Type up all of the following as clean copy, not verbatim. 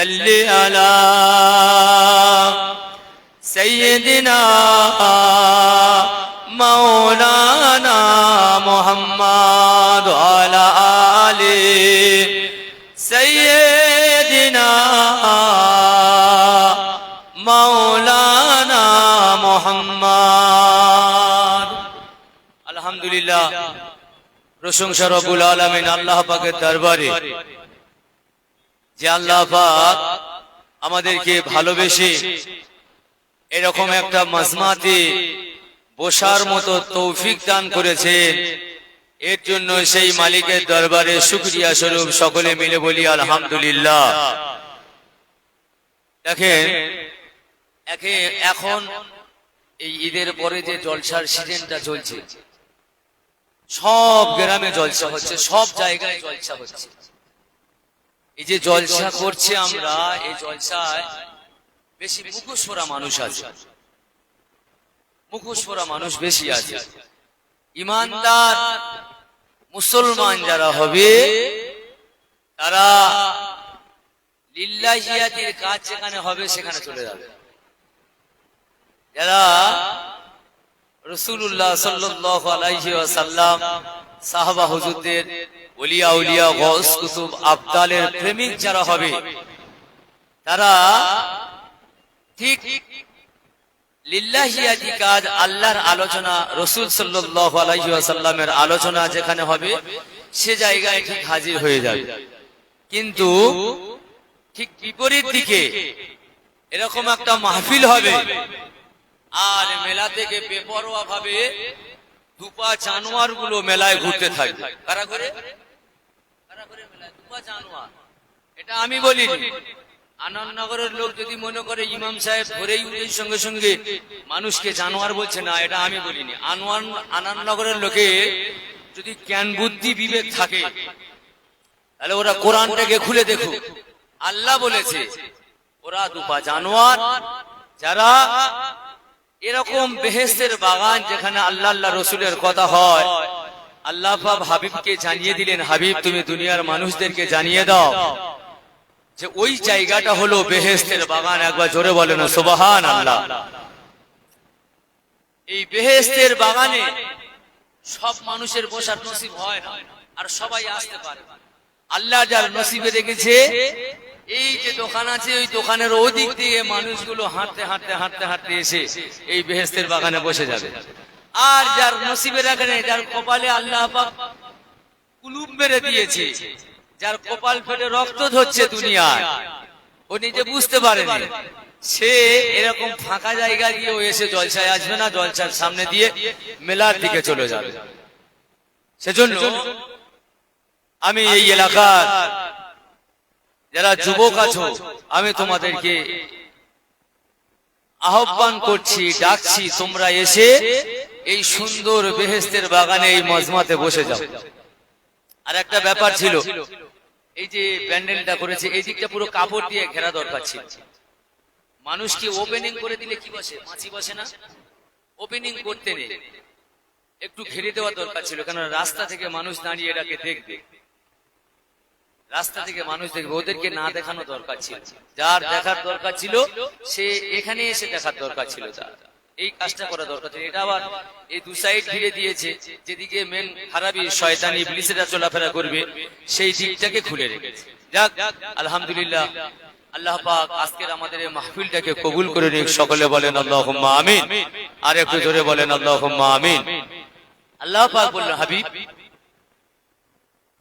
সাল্লি আলা সাইয়্যিদিনা মাওলানা মুহাম্মদ ওয়া আলা আলি সাইয়্যিদিনা মাওলানা মুহাম্মদ। আলহামদুলিল্লাহ, প্রশংসা রব্বুল আলামিন আল্লাহ পাকের দরবারে যে আল্লাহ পাক আমাদেরকে ভালোবেসে এরকম একটা মাজমাতে বসার মতো তৌফিক দান করেছেন। এর জন্য সেই মালিকের দরবারে শুকরিয়া স্বরূপ সকলে মিলে বলি আলহামদুলিল্লাহ। দেখেন, এখন এই ঈদের পরে যে জলসার সিজনটা চলছে, সব গ্রামে জলসা হচ্ছে, সব জায়গায় জলসা হচ্ছে। এই যে জলসা করছে আমরা, এই জলসায় বেশি মুখোশ পরা মানুষ আছে, মুখোশ পরা মানুষ বেশি আছে। ইমানদার মুসলমান যারা হবে তারা লিল্লাহিয়াতির কাজ যেখানে হবে সেখানে চলে যাবে। যারা রাসূলুল্লাহ সাল্লাল্লাহু আলাইহি ওয়াসাল্লাম, সাহাবা হুজুরদের, ওলিয়া উলিয়া, গওস কুতুব, আবদালের প্রেমিক যারা হবে তারা ঠিক লিল্লাহিয়াতি কাজ, আল্লাহর আলোচনা, রাসূল সাল্লাল্লাহু আলাইহি ওয়াসাল্লামের আলোচনা যেখানে হবে সে জায়গায় ঠিক হাজির হয়ে যাবে। কিন্তু ঠিক বিপরীত দিকে এরকম একটা মাহফিল হবে আর মেলা থেকে বেপরোয়া ভাবে দুপা জানোয়ার গুলো মেলায় ঘুরতে থাকবে। কারা করে মেলায় দুপা জানোয়ার, এটা আমি বলিনি। আনন্দনগরের লোক যদি মনে করে ইমাম সাহেব ধরেই উঠেই সঙ্গে সঙ্গে মানুষকে জানোয়ার বলছে, না, এটা আমি বলিনি। আনন্দনগরের লোকে যদি জ্ঞান বুদ্ধি বিবেক থাকে তাহলে ওরা কোরআনটাকে খুলে দেখুক। আল্লাহ বলেছে ওরা দুপা জানোয়ার, যারা এরকম বেহেশতের বাগান যেখানে আল্লাহ আল্লাহ রসুলের কথা হয়, আল্লাহ পাক হাবিবকে জানিয়ে দিলেন, হাবিব তুমি দুনিয়ার মানুষদেরকে জানিয়ে দাও যে ওই জায়গাটা হলো বেহেশতের বাগান। একবার জোরে বলেন সুবহানাল্লাহ। এই বেহেশতের বাগানে সব মানুষের বসার নসিব হয় না, আর সবাই আসতে পারে। আল্লাহ যার নসিবে রেখেছে, এই যে দোকান আছে ওই দোকানের ওই দিক দিয়ে মানুষগুলো হাঁটতে হাঁটতে হাঁটতে হাঁটতে এসে এই বেহেশতের বাগানে বসে যাবে। আর যার নসিবে রাখে, যার কপালে আল্লাহ পাক কুলুব মেরে দিয়েছে, যার কপাল ফেটে রক্ত ঝরছে দুনিয়ায়, ও নিজে বুঝতে পারেনি, সে এরকম ফাঁকা জায়গা দিয়ে ও এসে জলসায় আসবে না, জলসার সামনে দিয়ে মেলার দিকে চলে যাবে। সেজন্য আমি এই এলাকার যারা যুবক আছো, আমি তোমাদেরকে আহ্বান করছি, ডাকছি, তোমরা এসে এই সুন্দর বেহেশতের বাগানে এই মজমাতে বসে যাও। আর একটা ব্যাপার ছিল, এই যে প্যান্ডেলটা করেছে এই দিকটা পুরো কাপড় দিয়ে ঘেরা দরকার ছিল। মানুষকে ওপেনিং করে দিলে কি বসে, মাছি বসে না, ওপেনিং করতে নেই, একটু ঘিরে দেওয়া দরকার ছিল। কারণ রাস্তা থেকে মানুষ দাঁড়িয়ে এটাকে দেখবে, রাস্তা থেকে মানুষ দেখবে, ওদেরকে না দেখানো দরকার ছিল। যার দেখার দরকার ছিল সে এখানে এসে দেখার দরকার ছিল, তার এই কাজটা করা দরকার ছিল। এটা আবার এই দু সাইড ঘিরে দিয়েছে, যেদিকে মেন খারাপি শয়তানি ইবলিসেরা চলাফেরা করবে সেই দিকটাকে খুলে রেখেছে। যাক, আলহামদুলিল্লাহ, আল্লাহ পাক আজকের আমাদের এই মাহফিলটাকে কবুল করে নিক। সকলে বলেন আল্লাহুম্মা আমিন। আর একটু জোরে বলেন আল্লাহুম্মা আমিন। আল্লাহ পাক বললেন, হাবিব,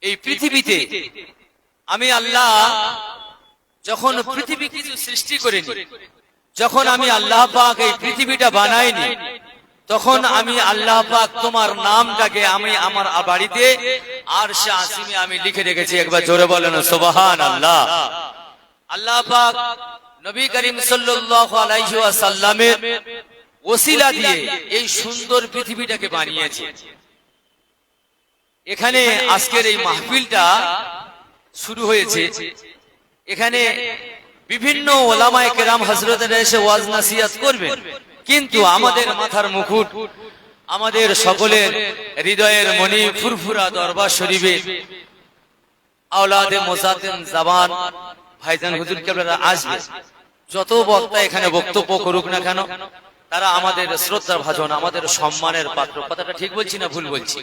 এই পৃথিবীতে আমি আল্লাহ যখন পৃথিবী কিছু সৃষ্টি করিনি, যখন আমি আল্লাহ পাক এই পৃথিবীটা বানাইনি, তখন আমি আল্লাহ পাক তোমার নামটাকে আমি আমার বাড়িতে আরশে আসিমে আমি লিখে রেখেছি। একবার জোরে বলেন সুবহানাল্লাহ। আল্লাহ পাক নবী করিম সাল্লাল্লাহু আলাইহি ওয়াসাল্লামের ওসিলা দিয়ে এই সুন্দর পৃথিবীটাকে বানিয়েছে। এখানে আজকের এই মাহফিলটা শুরু হয়েছে, এখানে বিভিন্ন ওলামায়ে কেরাম হযরতেরা এসে ওয়াজ নসিহত করবেন, কিন্তু আমাদের মাথার মুকুট, আমাদের সকলের হৃদয়ের মনি ফুরফুরা দরবার শরীফে আওলাদে মুজাদ্দিন জামান ভাইজান হুজুর কেবলারা আসবে, যত বক্তা এখানে বক্তব্য করুক না কেন, তারা আমাদের শ্রদ্ধার ভাজন, আমাদের সম্মানের পাত্র। কথাটা ঠিক বলছি না ভুল বলছি?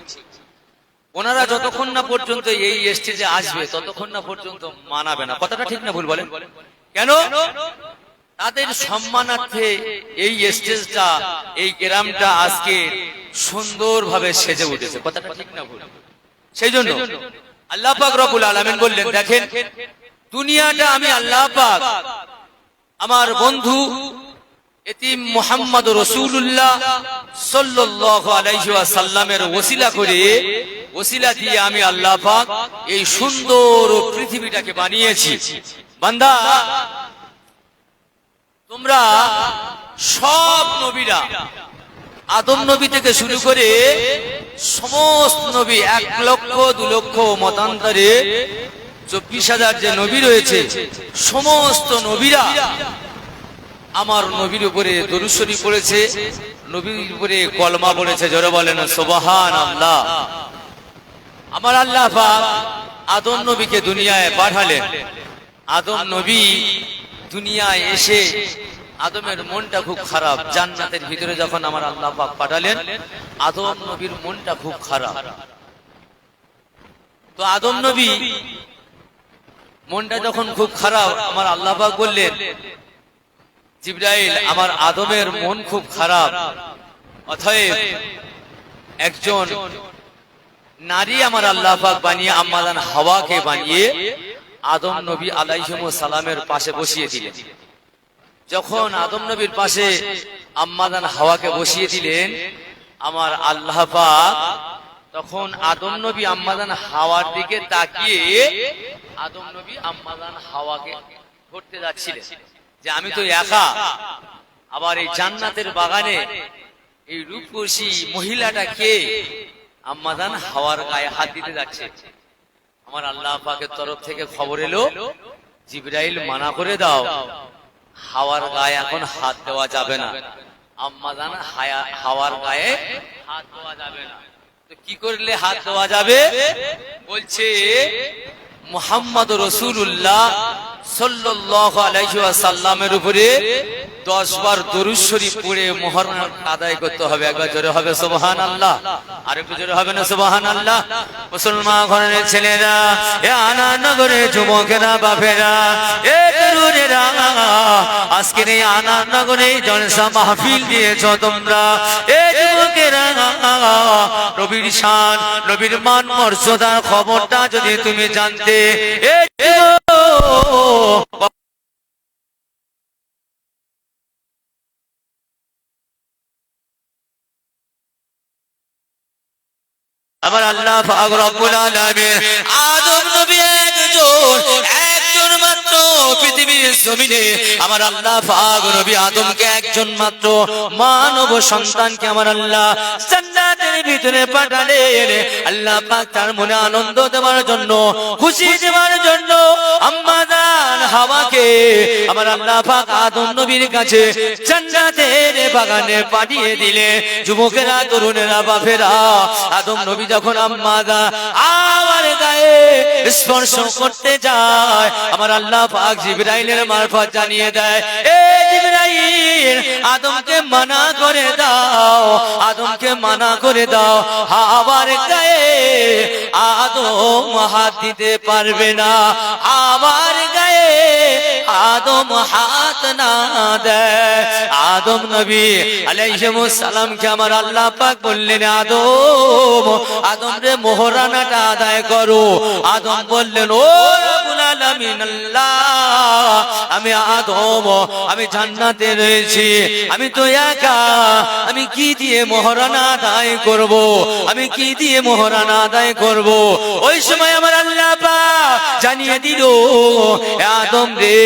ওনারা যতক্ষণ না পর্যন্ত এই স্টেজে আসবে ততক্ষণ না পর্যন্ত মানাবে না। কথাটা ঠিক না ভুল বলেন? কেন? তাদের সম্মানার্থে এই স্টেজটা, এই গ্রামটা আজকে সুন্দরভাবে সেজে উঠেছে। কথাটা ঠিক না ভুল? সেই জন্য আল্লাহ পাক রব্বুল আলামিন বললেন, দেখেন দুনিয়াটা আমি আল্লাহ পাক আমার বন্ধু এতিম মুহাম্মদ রাসূলুল্লাহ সাল্লাল্লাহু আলাইহি ওয়াসাল্লামের ওসিলা করে, ওসিলা দিয়ে আমি আল্লাহ পাক এই সুন্দর পৃথিবীটাকে বানিয়েছি। বান্দা, তোমরা সব নবীরা, আদম নবী থেকে শুরু করে সমস্ত নবী, 1 লক্ষ 2 লক্ষ মতান্তরে 24,000 যে নবী রয়েছে, সমস্ত নবীরা আমার নবীর উপরে দরুদ শরীফ পড়েছে, নবীর উপরে কলমা পড়েছে। জোরে বলেন সুবহানাল্লাহ। আমার আল্লাহ পাক আদম নবীকে দুনিয়ায় পাঠালেন। আদম নবী দুনিয়ায় এসে আদমের মনটা খুব খারাপ। জান্নাতের ভিতরে যখন আমার আল্লাহ পাক পাঠালেন, আদম নবীর মনটা খুব খারাপ। তো আদম নবী মনটা যখন খুব খারাপ, আমার আল্লাহ পাক বললেন, জিবরাইল, আমার আদমের মন খুব খারাপ, অতএব একজন নারী আমার আল্লাহ পাক বানিয়ে আম্মাজান হাওয়াকে বানিয়ে আদম নবী আলাইহিস সালামের পাশে বসিয়ে দিলেন। যখন আদম নবীর পাশে আম্মাজান হাওয়াকে বসিয়ে দিলেন আমার আল্লাহ পাক, তখন আদম নবী আম্মাজান হাওয়ার দিকে তাকিয়ে আদম নবী আম্মাজান হাওয়াকে ধরতে যাচ্ছিলেন যে আমি তো একা, আবার এই জান্নাতের বাগানে এই রূপসী মহিলাটা কে? আম্মাজান হাওয়ার গায়ে হাত দিতে যাচ্ছে। আমার আল্লাহ পাকের তরফ থেকে খবর এলো, জিবরাইল মানা করে দাও, হাওয়ার গায়ে এখন হাত দেওয়া যাবে না। আম্মাজান হাওয়ার গায়ে হাত দেওয়া যাবে না। তো কি করলে হাত দেওয়া যাবে? বলছে মুহাম্মদ রাসূলুল্লাহ সাল্লাল্লাহু আলাইহি ওয়াসাল্লামের উপরে 10 বার দরুদ শরীফ পড়ে মুহররম আদায় করতে হবে। একবার জোরে হবে সুবহানাল্লাহ, আর একটু জোরে হবে না সুবহানাল্লাহ? মুসলমান ঘরের ছেলেরা, এ আনানগরের যুবকেরা, বাপেরা, এ তরুণেরা, আজকের এই আনানগরে জলসা মাহফিল দিয়েছো তোমরা। এ যুবকেরা, নবীর শান, নবীর মান মর্যাদার খবরটা যদি তুমি জানতে, এ আমার আল্লাহ পাক রব্বুল আলামিন আদম নবী একজন মাত্র পৃথিবীর জমিনে, আমার আল্লাহ পাক নবী আদমকে একজন মাত্র মানব সন্তানকে আমার আল্লাহ জান্নাতের ভিতরে পাঠালেন। আল্লাহ পাক তার মনে আনন্দ দেওয়ার জন্য, খুশি দেওয়ার জন্য আম্মাজান হাওয়াকে আমার আল্লাহ পাক আদম নবীর কাছে জান্নাতের বাগানে পাঠিয়ে দিলে। যুবকেরা, তরুণেরা, বাপেরা, আদম নবী যখন আম্মাজান হাওয়ার গায়ে স্পর্শ করতে যায়, আমার আল্লাহ পাক জিবরাইলের মারফত জানিয়ে দেয়, এ জিবরাইল, আদমকে মানা করে দাও, আদমকে মানা করে দাও, হাওয়ার গায়ে আদম হাত দিতে পারবে না, হাওয়ার গায়ে আদম হাত না দেয়। আদম নবী আলাইহিস সালামকে আমার আল্লাহ পাক বললেন, আদম রে মোহরানাটা আদায় করো। আদম বললেন, ও রব্বুল আলামিন আল্লাহ, আমি আদম, আমি জান্নাতে রয়েছি, আমি তো একা, আমি কি দিয়ে মোহরানা আদায় করব? আমি কি দিয়ে মোহরানা আদায় করব? ওই সময় আমার আল্লাহ পাক জানিয়ে দিল, আদম রে,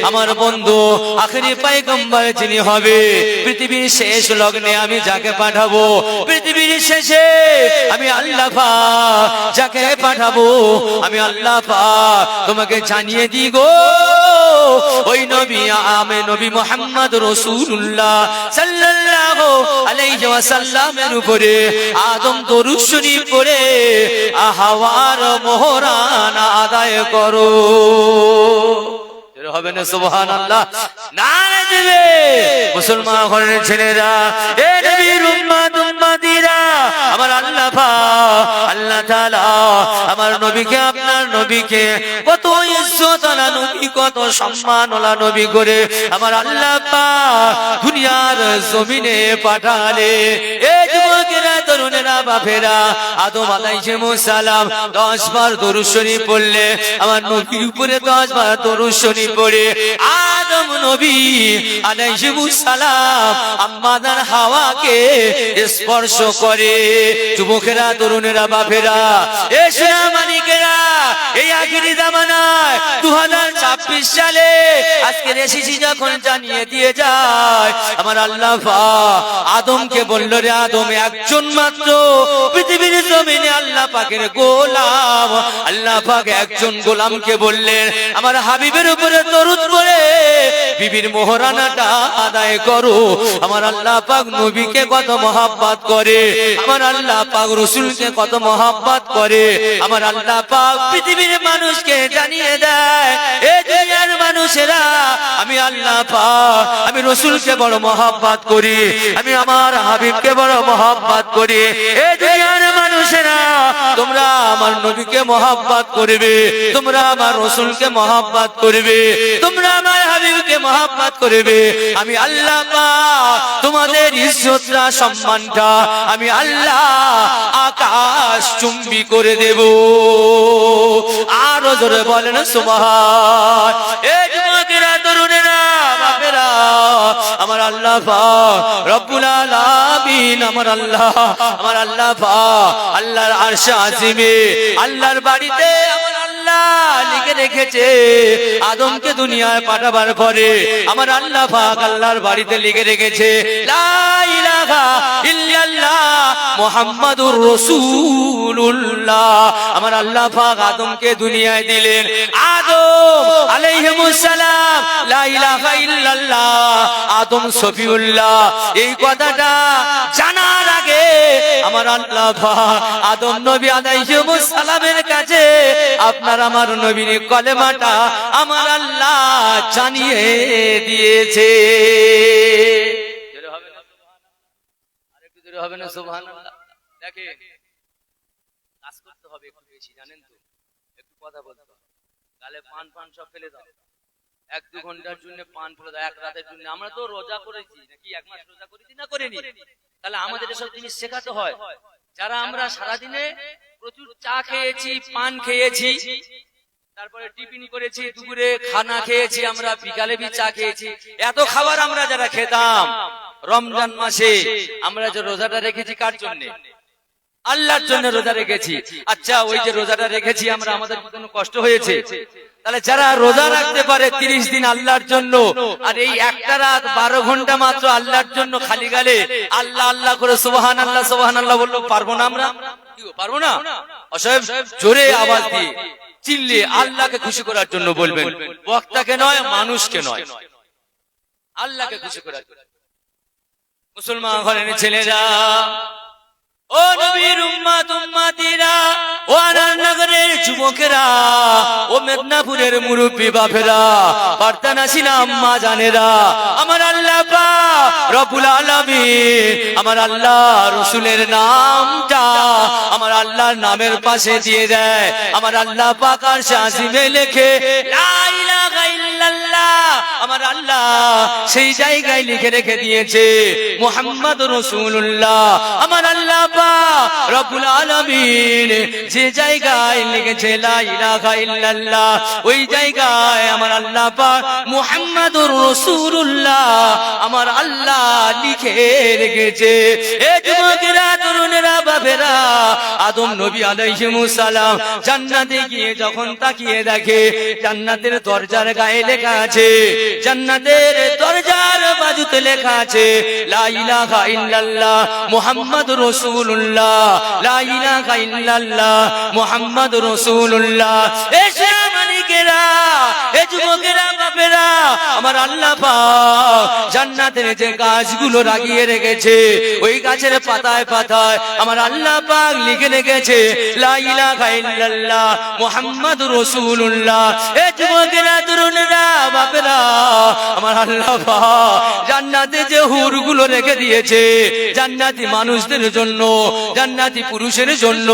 আমার বন্ধু আখেরি পয়গম্বর যিনি হবে, পৃথিবীর শেষ লগ্নে আমি যাকে পাঠাবো, পৃথিবীর শেষে আমি আল্লাহ পাক যাকে পাঠাবো, আমি আল্লাহ পাক তোমাকে জানিয়ে দি গো, ওই নবী আমি নবী মুহাম্মদ রাসূলুল্লাহ সাল্লাল্লাহু আলাইহি ওয়াসাল্লামের উপরে আদম দরুদ শরীফ পড়ে হাওয়ার মোহরানা আদায় করো। হবে না সুবহানাল্লাহ? নারে দিবে মুসলমান ঘরের ছেলেরা, এ নবীর উম্মত উম্মতিরা, আমার আল্লাহ পাক আল্লাহ তাআলা আমার নবীকে, আপনার নবীকে কত ইজ্জতওয়ালা নবী, কত সম্মানওয়ালা নবী করে আমার আল্লাহ পাক দুনিয়ার জমিনে পাঠালে। এ যুবকেরা, তরুণেরা, বাপেরা, আদম আলাইহিস সালাম 10 বার দরুদ শরীফ পড়লে, আমার নবীর উপরে 10 বার দরুদ শরীফ পড়ে আদম নবী আলাইহিস সালাম আম্মাদার হাওয়াকে স্পর্শ করে। যুবকেরা, তরুণেরা, বাপেরা, এ সোনা মানিকেরা, এই আখিরি জামানায় 2026 সালে আজকে এসেছি যখন জানিয়ে দিয়ে যায় আমার আল্লাহ পাক আদমকে বলল, রে আদম, একজন মাত্র পৃথিবীর জমিনে আল্লাহ পাকের গোলাম। আল্লাহ পাক একজন গোলামকে বললেন, আমার হাবিবের উপরে দরুদ পড়ে বিবির মোহরানাটা আদায় করো। আমার আল্লাহ পাক নবীকে কত মহব্বত করে, আমার আল্লাহ পাক রাসূলকে কত মহব্বত করে। আমার আল্লাহ পাক পৃথিবীর মানুষকে জানিয়ে দেয়, এই দুনিয়ার মানুষেরা, আমি আল্লাহ পাক, আমি রাসূলকে বড় মহব্বত করি, আমি আমার হাবিবকে বড় মহব্বত করি। এই দুনিয়ার মানুষেরা, তোমরা আমার নবীকে মহব্বত করবে, তোমরা আমার রাসূলকে মহব্বত করবে, তোমরা আমার হাবিবকে মহব্বত করবে। আমি আল্লাহ পাক তোমাদের ইজ্জতটা, সম্মানটা আমি আল্লাহ আকাশ চুম্বি করে দেব। আরো জোরে বলেন সুবহান। এই যুবকেরা, তরুণেরা, বাপেরা, আমার আল্লাহ পাক রব্বুল আলামিন, আমার আল্লাহ পাক আল্লাহর আরশে আজিমে, আল্লাহর বাড়িতে আমার আল্লাহ লিখে রেখেছে, আদমকে দুনিয়ায় পাঠাবার পরে আমার আল্লাহ পাক আল্লাহর বাড়িতে লিখে রেখেছে, লা ইলাহা ইল্লাল্লাহ মুহাম্মাদুর রাসূলুল্লাহ। আমার আল্লাহ পাক আদমকে দুনিয়ায় দিলেন, আদম আলাইহিস সালাম লা ইলাহা ইল্লাল্লাহ, আদম সফিউল্লাহ। এই কথাটা জানার আগে আমার আল্লাহ পাক আদম নবী আলাইহিস সালামের কাছে আপনার আমার নবীর কলেমাটা আমার আল্লাহ জানিয়ে দিয়েছে। হবে না সুবহানাল্লাহ? দেখেন, কাজ করতে হবে একটু বেশি, জানেন তো, একটু কথা বলতে হবে, গালে পান সব ফেলে দাও, 1-2 ঘন্টার জন্য পান ফেলে দাও, এক রাতের জন্য। আমরা তো রোজা করেছি নাকি, 1 মাস রোজা করেছি না করিনি? তাহলে আমাদের এসব জিনিস শেখাতে হয়। যারা আমরা সারাদিনে প্রচুর চা খেয়েছি, পান খেয়েছি, তারপরে টিফিন করেছি, দুপুরে খানা খেয়েছি, আমরা বিকালে বি চা খেয়েছি, এত খাবার আমরা যারা খেতাম, রমজান মাসে আমরা যে রোজাটা রেখেছি কার জন্য? আল্লাহর জন্য রোজা রেখেছি। আচ্ছা, ওই যে রোজাটা রেখেছি আমরা, আমাদের কোনো কষ্ট হয়েছে? তাহলে যারা রোজা রাখতে পারে 30 দিন আল্লাহর জন্য, আর এই একটা রাত 12 ঘন্টা মাত্র আল্লাহর জন্য খালি গালে আল্লাহ আল্লাহ করে সুবহানাল্লাহ সুবহানাল্লাহ বললো, পারবো না আমরা? পারবো না? অসহায় জোরে আওয়াজ দিয়ে চিল্লে আল্লাহকে খুশি করার জন্য বলবেন, বক্তাকে নয়, মানুষকে নয়, আল্লাহকে খুশি করার জন্য। মুসলমান ঘরের ছেলেরা, ও নবীর উম্মত উম্মতিরা, ও আনারনগরের যুবকেরা, ও মেদিনীপুরের মুরব্বী বাপেরা, পার্তানাসিনা আম্মা জানেরা, আমার আল্লাহ পাক রব্বুল আলামিন আমার আল্লাহ রাসূলের নামটা আমার আল্লাহর নামের পাশে দিয়ে দেয়। আমার আল্লাহ পাক আরশে আজিমে লেখে লা ইলাহা ইল্লাল্লাহ, আমার আল্লাহ সেই জায়গায় লিখে রেখে দিয়েছে মুহাম্মাদুর রাসূলুল্লাহ। আমার আল্লাহ পাক রব্বুল আলামিন যে জায়গায় লিখেছে লা ইলাহা ইল্লাল্লাহ, ওই জায়গায় আমার আল্লাহ পাক মুহাম্মাদুর রাসূলুল্লাহ আমার আল্লাহ লিখে রেখেছে। এ যুবকেরা, তরুণেরা, বাপেরা, আদম নবী আলাইহিস সালাম জান্নাতে গিয়ে যখন তাকিয়ে দেখে, জান্নাতের দরজার গায়ে লেখা আছে, জান্নাতের দরজার বাজুতে লেখা আছে লা ইলাহা ইল্লাল্লাহ মুহাম্মাদুর রাসূলুল্লাহ, লা ইলাহা ইল্লাল্লাহ মুহাম্মাদুর রাসূলুল্লাহ। এ মালিকেরা, এ এই যুবকেরা বাপেরা আমার আল্লাহ পাক জান্নাতের যে গাছগুলো লাগিয়ে রেখেছে ওই গাছের পাতায় পাতায় আমার আল্লাহ পাক লিখে রেখেছে লা ইলাহা ইল্লাল্লাহ মুহাম্মাদুর রাসূলুল্লাহ। এই যুবকেরা তরুণেরা বাপেরা আমার আল্লাহ পাক জান্নাতে যে হুরগুলো রেখে দিয়েছে জান্নাতি মানুষদের জন্য, জান্নাতি পুরুষের জন্য,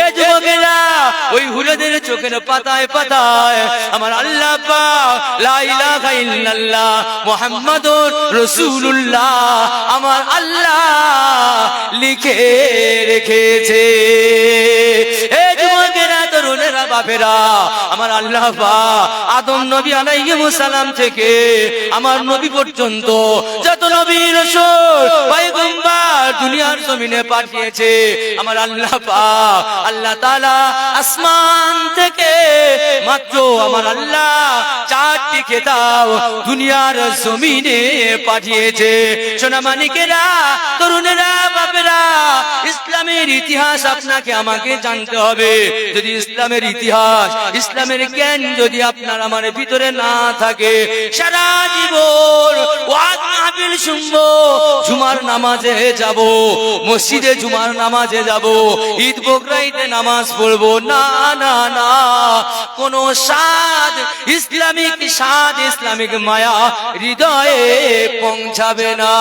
এই যুবকেরা ওই হুরেদের চোখের পাতায় পাতায় আমার আল্লাহ পাক লা ইলাহা ইল্লাল্লাহ মুহাম্মাদুর রাসূলুল্লাহ আমার আল্লাহ লিখে রেখেছে। এই যুবকেরা তরুণেরা বাপেরা আমার আল্লাহ পাক আদম নবী আলাইহিস সালাম থেকে আমার নবী পর্যন্ত যত নবী রাসূল পয়গম্বর দুনিয়ার জমিনে পাঠিয়েছে আমার আল্লাহ পাক আল্লাহ তাআলা আসমান থেকে মাত্র আমার আল্লাহ 4টি কিতাব দুনিয়ার জমিনে পাঠিয়েছে। সোনা মানিকেরা তরুণেরা বাপেরা ইসলামের ইতিহাস আপনাকে আমাকে জানতে হবে। যদি ইসলামের ইতিহাস ইসলামের জ্ঞান যদি আপনার আমার ভিতরে না থাকে সারা জীবন ওয়াজ মাহফিল শুনবো, জুমার নামাজে যাব, মসজিদে জুমার নামাজে যাব, ঈদ বকরাইতে নামাজ পড়বো, না না না, কোন স্বাদ ইসলামিক স্বাদ ইসলামিক মায়া হৃদয়ে পৌঁছাবে না।